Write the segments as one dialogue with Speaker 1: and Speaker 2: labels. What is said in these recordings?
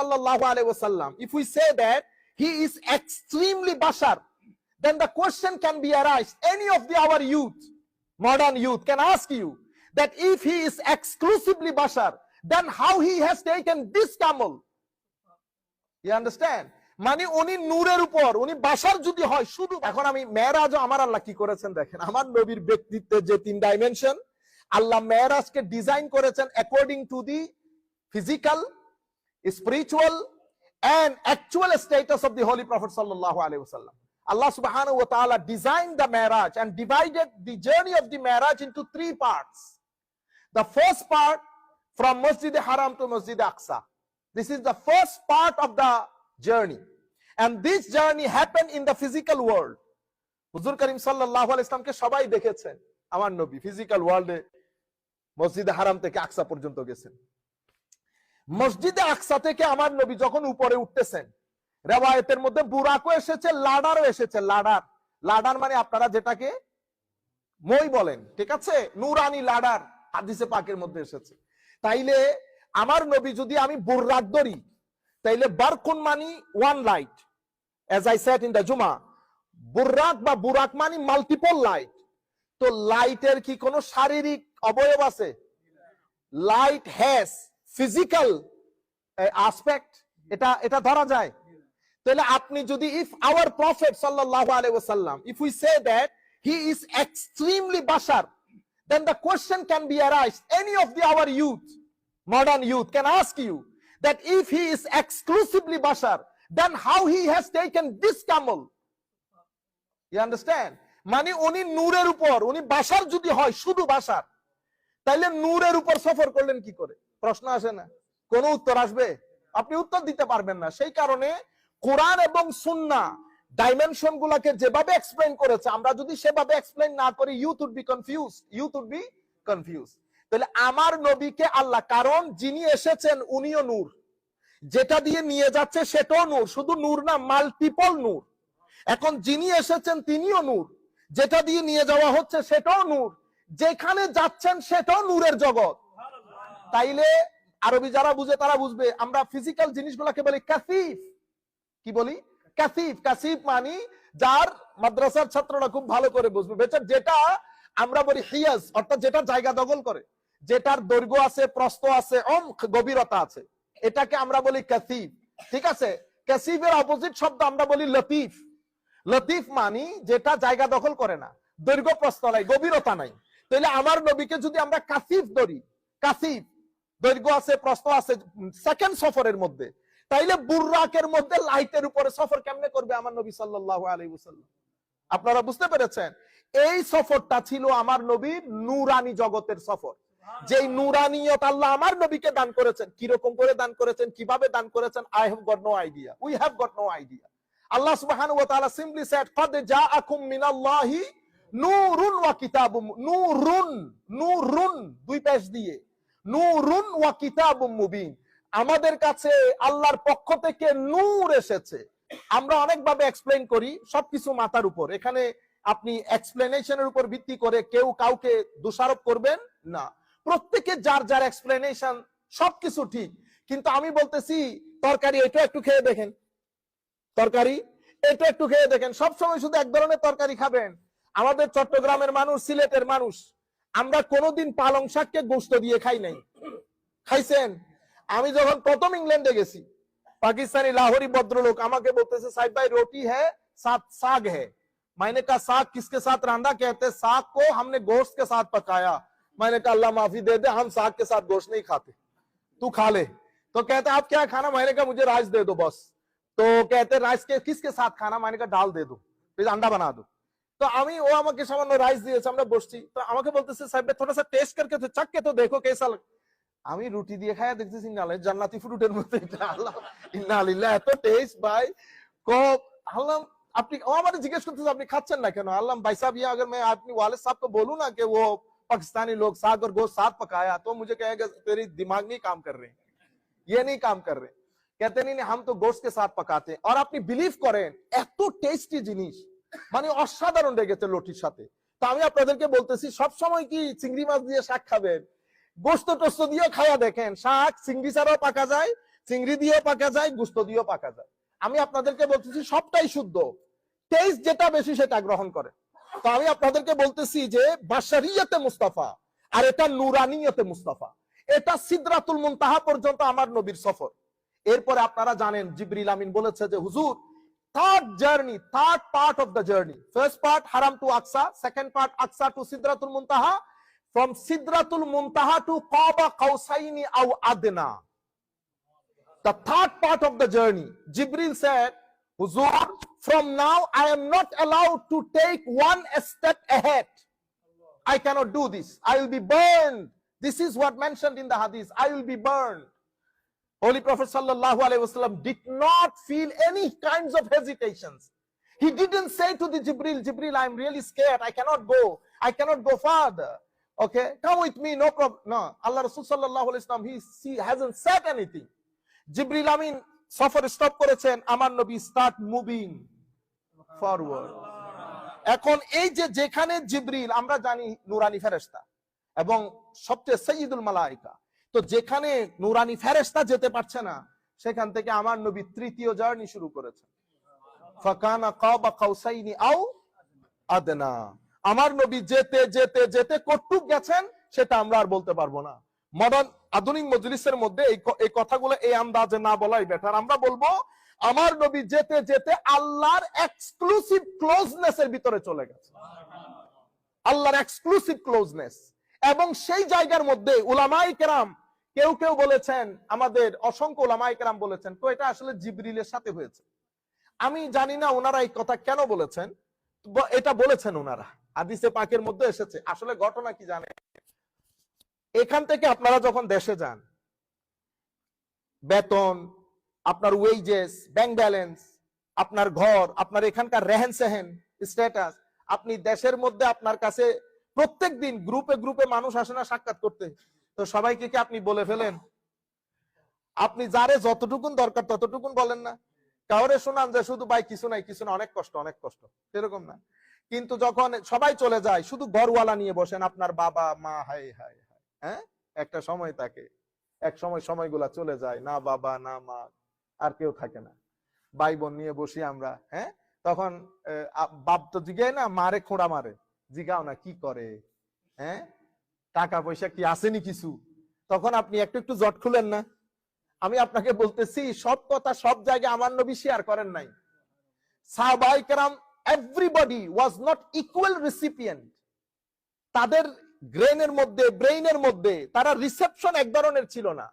Speaker 1: sallallahu alaihi wasallam, if we say that he is extremely bashar, then the question can be arised. Any of our youth, modern youth, can ask you that if he is exclusively bashar, then how he has taken this camel? You understand? মানে উনি নূরের উপর, উনি বাশার যদি হয় শুধু। এখন আমি মেরাজ আমার আল্লাহ কি করেছেন দেখেন, আমার নবীর ব্যক্তিত্বের যে 3 ডাইমেনশন, আল্লাহ মেরাজকে ডিজাইন করেছেন according to the physical, spiritual and actual status of the Holy Prophet sallallahu alaihi wasallam. Allah subhanahu wa ta'ala designed the Mi'raj and divided the journey of the Mi'raj into 3 parts. The first part from Masjid Haram to Masjid Aqsa. This is the first part of the journey. And this journey happened in the physical world. Huzur Karim sallallahu alaihi wasallam ke shobai dekhechen, amar nabi physical world e Masjid Haram থেকে আকসা পর্যন্ত গেছেন। মসজিদে আকসা থেকে আমার নবী যখন উপরে উঠতেছেন, রিওয়ায়াতের মধ্যে বুরাকও এসেছে, লাডারও এসেছে। লাডার মানে আপনারা যেটাকে মই বলেন, ঠিক আছে, নূরানি লাডার হাদিসে পাকের মধ্যে এসেছে। তাইলে আমার নবী যদি আমি বুরাক ধরি, তাইলে বারকুন মানি one light, as I said in the Juma, Buraq বা বুরাক মানি মাল্টিপল লাইট। তো লাইটের কি কোনো শারীরিক অবয়ব আছে? লাইট হ্যাজ ফিজিক্যাল অ্যাসপেক্ট, এটা ধরা যায়। তাহলে আপনি যদি ইফ আওয়ার প্রফেট সাল্লাল্লাহু আলাইহি ওয়াসাল্লাম, if we say that he is extremely Bashar, then the question can be arised. Any of our youth, modern youth, can ask you that if he is exclusively bashar, then how he has taken this camel? You understand? মানে উনি নূরের উপর, উনি বাশার যদি হয় শুধু বাশার, তাইলে নূরের উপর সফর করলেন কি করে? প্রশ্ন আসে না? কোন উত্তর আসবে? আপনি উত্তর দিতে পারবেন না। সেই কারণে কোরআন এবং সুন্নাহ ডাইমেনশন গুলাকে যেভাবে এক্সপ্লেইন করেছে, আমরা যদি সেভাবে এক্সপ্লেইন না করি, ইউথ উড বি কনফিউজ। তাহলে আমার নবীকে আল্লাহ, কারণ যিনি এসেছেন উনিও নূর, যেটা দিয়ে নিয়ে যাচ্ছে সেটাও নূর, শুধু নূর না, মাল্টিপল নূর। এখন যিনি এসেছেন তিনিও নূর, যেটা দিয়ে নিয়ে যাওয়া হচ্ছে সেটাও নূর, যেখানে যাচ্ছেন সেটাও নূরের জগৎ। তাইলে আরবি যারা বুঝে তারা বুঝবে, আমরা ফিজিক্যাল জিনিসগুলোকে বলি কাসিফ। কি বলি? কাসিফ। কাসিফ মানে যার মাদ্রাসার ছাত্ররা খুব ভালো করে বুঝবে, যেটা আমরা বলি হিয়াজ, অর্থাৎ যেটা জায়গা দখল করে, যেটার দৈর্ঘ্য আছে, প্রস্থ আছে, গভীরতা আছে, এটাকে আমরা বলি কাসিফ। ঠিক আছে? কাসিফের অপোজিট শব্দ আমরা বলি লতিফ। লতিফ মানে যেটা জায়গা দখল করে না, দৈর্ঘ্য প্রস্থ নাই, গভীরতা নাই। তাহলে আমার নবীকে যদি আমরা কাসিফ ধরি, কাসিফ দৈর্ঘ্য আছে, প্রস্থ আছে, সেকেন্ড সফরের মধ্যে, তাইলে বুররাকের মধ্যে লাইটের উপরে সফর কেমনে করবে আমার নবী সাল্লাল্লাহু আলাইহি ওয়াসাল্লাম? আপনারা বুঝতে পেরেছেন? এই সফরটা ছিল আমার নবীর নূরানি জগতের সফর। যেই নূরানিয়ত আল্লাহ আমার নবীকে দান করেছেন, কিরকম করে দান করেছেন, কিভাবে দান করেছেন, I have got no idea. We have got no idea. Allah subhanahu wa ta'ala simply said, qad ja'akum minallahi নূরুন ওয়া কিতাবুম, নূরুন দুই পেশ দিয়ে, নূরুন ওয়া কিতাবুম মুবিন, আমাদের কাছে আল্লাহর পক্ষ থেকে নূর এসেছে। আমরা অনেকভাবে এক্সপ্লেইন করি, সবকিছু মাথার উপর। এখানে আপনি এক্সপ্লেনেশনের উপর ভিত্তি করে কেউ কাউকে দোষারোপ করবেন না। প্রত্যেকে যার যার এক্সপ্লেনেশন, সবকিছু ঠিক। কিন্তু আমি বলতেছি তরকারি এটা একটু খেয়ে দেখেন, তরকারি এটা একটু খেয়ে দেখেন। সবসময় শুধু এক ধরনের তরকারি খাবেন? আমাদের চট্টগ্রামের মানুষ, সিলেটের মানুষ, আমরা কোনোদিন পালং শাককে গোশত দিয়ে খাই নাই। খাইছেন? আমি যখন প্রথম ইংল্যান্ডে গেছি, পাকিস্তানি লাহোরি ভদ্রলোক আমাকে বলতেছে, সাহেব ভাই রোটি है साथ साग है। मैंने कहा साग किसके साथ रांधा? कहते साग को हमने गोश्त के साथ पकाया। मैंने कहा अल्लाह माफी दे दे, हम साग के साथ गोश्त नहीं खाते, तू खा ले। तो कहते आप क्या खाना? मैंने कहा मुझे राइस दे दो बस। तो कहते राइस के किसके साथ खाना? मैंने कहा दाल दे दो, फिर अंडा बना दो। तो আমি ও আমাকে সামান্য রাইস দিয়েছে, আমরা বসছি, তো আমাকে বলতেছে সাহেব থোড়া সা টেস্ট करके तो चख के तो देखो कैसा लग। আমি রুটি দিয়ে খায়া দেখতেছি নালে জান্নাতি ফ্রুটের মতো, এটা আল্লাহ ইন্না লিল্লাহ, এত টেস্ট ভাই। কো আল্লাহ, আপনি ও আমাকে জিজ্ঞেস করতেছে আপনি খাচ্ছেন না কেন? আল্লাহ ভাই साहब ये अगर मैं अपने वालिद साहब को बोलूं ना कि वो पाकिस्तानी लोग साग और गोश्त साथ पकाया, तो मुझे कहेगा तेरी दिमाग नहीं काम कर रहे, ये नहीं काम कर रहे। कहते नहीं हम तो गोश्त के साथ पकाते हैं। और আপনি বিলিভ করেন এত টেস্টি জিনিস, মানে অসাধারণ লেগেছে লটির সাথে। তো আমি আপনাদেরকে বলতেছি, সব সময় কি চিংড়ি মাছ দিয়ে শাক খাবেন? গোশত টোস্ত দিয়ে খাওয়া দেখেন, শাক চিংড়ি ছাড়াও পাকা যায়, চিংড়ি দিয়েও পাকা যায়, গোশত দিয়েও পাকা যায়। আমি আপনাদেরকে বলতেছি সবটাই শুদ্ধ, টেস্ট যেটা বেশি সেটা গ্রহণ করে। তো আমি আপনাদেরকে বলতেছি যে বাশারিয়তে মুস্তাফা আর এটা নুরানিয়তে মুস্তাফা, এটা সিদরাতুল মুনতাহা পর্যন্ত আমার নবীর সফর। এরপরে আপনারা জানেন জিবরিল আমিন বলেছে যে হুজুর third part of the journey, first part Haram to Aqsa, second part Aqsa to Sidratul Muntaha, from Sidratul Muntaha to Qaba Qausaini aw Adna. The third part of the journey, Jibril said, Huzur, from now I am not allowed to take one step ahead. I cannot do this. I will be burned. This is what mentioned in the hadith. I will be burned. Holy Prophet sallallahu alaihi wasallam did not feel any kinds of hesitations. He didn't say to the Jibril, I am really scared. I cannot go further. Okay, come with me, no problem. No, Allah Rasul sallallahu alaihi wasallam, he hasn't said anything. Jibril Amin সফর stop করেছেন, আমার নবী start moving forward. এখন এই যে যেখানে জিবরিল, আমরা জানি নুরানি ফেরেশতা এবং সবচেয়ে সাইয়্যিদুল মালায়েকা, তো যেখানে নুরানি ফেরেশতা যেতে পারছে না সেখান থেকে আমার নবী তৃতীয় জার্নি শুরু করেছেন। ফাকানা কাবা কাউসাইনি আও আদনা। আমার নবী যেতে যেতে যেতে কতটুক গেছেন সেটা আমরা আর বলতে পারবো না। মডার্ন আধুনিক মজলিসের মধ্যে এই কথাগুলো এই আন্দাজে না বলাই বেটার। আমরা বলবো আমার নবী যেতে যেতে আল্লাহর এক্সক্লুসিভ ক্লোজনেস এর ভিতরে চলে গেছে, আল্লাহর এক্সক্লুসিভ ক্লোজনেস। এবং সেই জায়গার মধ্যে উলামায়ে কেরাম কেউ কেউ বলেছেন, আমাদের অসংখ্য উলামায়ে কেরাম বলেছেন, তো এটা আসলে জিবরিলের সাথে হয়েছে। আমি জানি না ওনারা এই কথা কেন বলেছেন, এটা বলেছেন ওনারা, হাদিসে পাকের মধ্যে এসেছে। আসলে ঘটনা কি জানেন, এখান থেকে আপনারা যখন দেশে যান, বেতন, আপনার ওয়েজেস, ব্যাংক ব্যালেন্স, আপনার ঘর, আপনার এখানকার রেহেন সেহেন, স্ট্যাটাস, আপনি দেশের মধ্যে আপনার কাছে প্রত্যেক দিন গ্রুপে গ্রুপে মানুষ আসে না সাক্ষাৎ করতে, তো সবাইকে কি আপনি বলে ফেলেন? আপনি যারে যতটুকুন দরকার ততটুকুন বলেন না? কাউরে শোনান যে শুধু ভাই কিছু নাই কিছু না, অনেক কষ্ট অনেক কষ্ট, সেরকম না। কিন্তু যখন সবাই চলে যায় শুধু ঘরওয়ালা নিয়ে বসেন, আপনার বাবা মা, হাই হাই হাই, হ্যাঁ, একটা সময় থাকে, এক সময় সময়গুলা চলে যায়, না বাবা না মা আর কেউ থাকে না, ভাই বোন নিয়ে বসি আমরা, হ্যাঁ, তখন বাপ তো জিগায় না, মারে খোঁড়া মারে, জিগাও না কি করে, হ্যাঁ, টাকা পয়সা কি আসেনি কিছু, তখন আপনি একটু একটু জট খুলেন না? আমি আপনাকে বলতেছি সব কথা সব জায়গায় আমার নবী শেয়ার করেন নাই। সাহাবায়ে কেরাম everybody was not equal recipient, তাদের ব্রেইনের মধ্যে তারা রিসেপশন এক ধরনের ছিল না।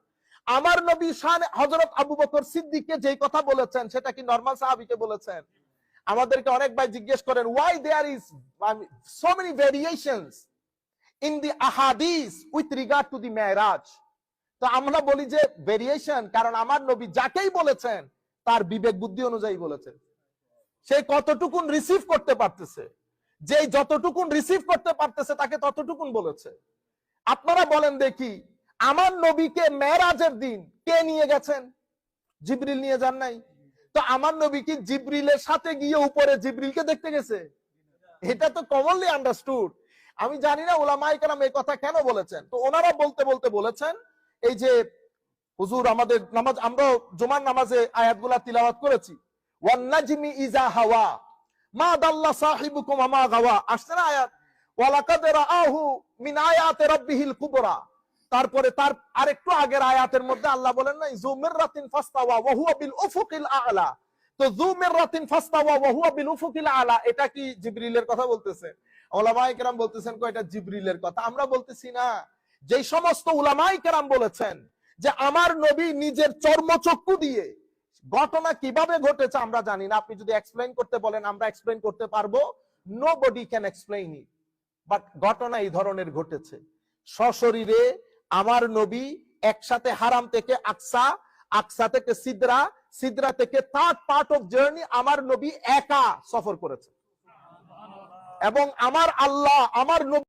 Speaker 1: আমার নবী শান হযরত আবু বকর সিদ্দিককে যেই কথা বলেছেন সেটা কি নরমাল সাহাবীকে বলেছেন? আমাদেরকে অনেক ভাই জিজ্ঞেস করেন why there is so many variations in the ahadith with regard to the Mi'raj। তো আমরা বলি যে ভেরিয়েশন, কারণ আমার নবী যাকেই বলেছেন তার বিবেক বুদ্ধি অনুযায়ী বলেছেন, সে কতটুকুন রিসিভ করতে পারতেছে, যে যতটুকুন রিসিভ করতে পারতেছে তাকে ততটুকুন বলেছে। আপনারা বলেন দেখি, আমার নবীকে মেরাজের দিন কে নিয়ে গেছেন? জিবরিল নিয়ে যান নাই। তো আমার নবী কি জিবরিলের সাথে গিয়ে উপরে জিবরিলকে দেখতে গেছে? এটা তো কমনলি আন্ডারস্টুড। আমি জানি না উলামায়ে কেরাম এই কথা কেন বলেছেন। তো ওনারা বলতে বলতে বলেছেন এই যে হুজুর আমাদের নামাজ, আমরা জুমার নামাজে আয়াতগুলা তিলাওয়াত করেছি, ওয়ান নাজমি ইজা হাওয়া মা দাল্লা সাহিবুকুম মা গাওয়া, আসছে না আয়াত, ওয়ালাকাদ রাআহু মিন আয়াতি রাব্বিহিল কুবরা। তারপরে তার আরেকটু আগের আয়াতের মধ্যে আল্লাহ বলেন না যুমিররাতিন ফাস্তাওয়া ওয়া হুয়া বিল উফুকিল আ'লা। তো যুমিররাতিন ফাস্তাওয়া ওয়া হুয়া বিল উফুকিল আ'লা, এটা কি জিবরিলের কথা বলতেছে? উলামায়ে কেরাম বলতেছেন কো এটা জিবরিলের কথা। আমরা বলতেছি না, যেই সমস্ত উলামায়ে কেরাম বলেছেন যে আমার নবী নিজের চর্মচক্ষু দিয়ে ঘটনা কিভাবে ঘটেছে আমরা জানি না, আপনি যদি এক্সপ্লেইন করতে বলেন আমরা এক্সপ্লেইন করতে পারবো, nobody can explain it, but ঘটনা এই ধরনের ঘটেছে। সশরীরে আমার নবী একসাথে হারাম থেকে আকসা, আকসা থেকে সিদরা, সিদরা থেকে থার্ড পার্ট অফ জার্নি আমার নবী একা সফর করেছে। এবং আমার আল্লাহ আমার নবী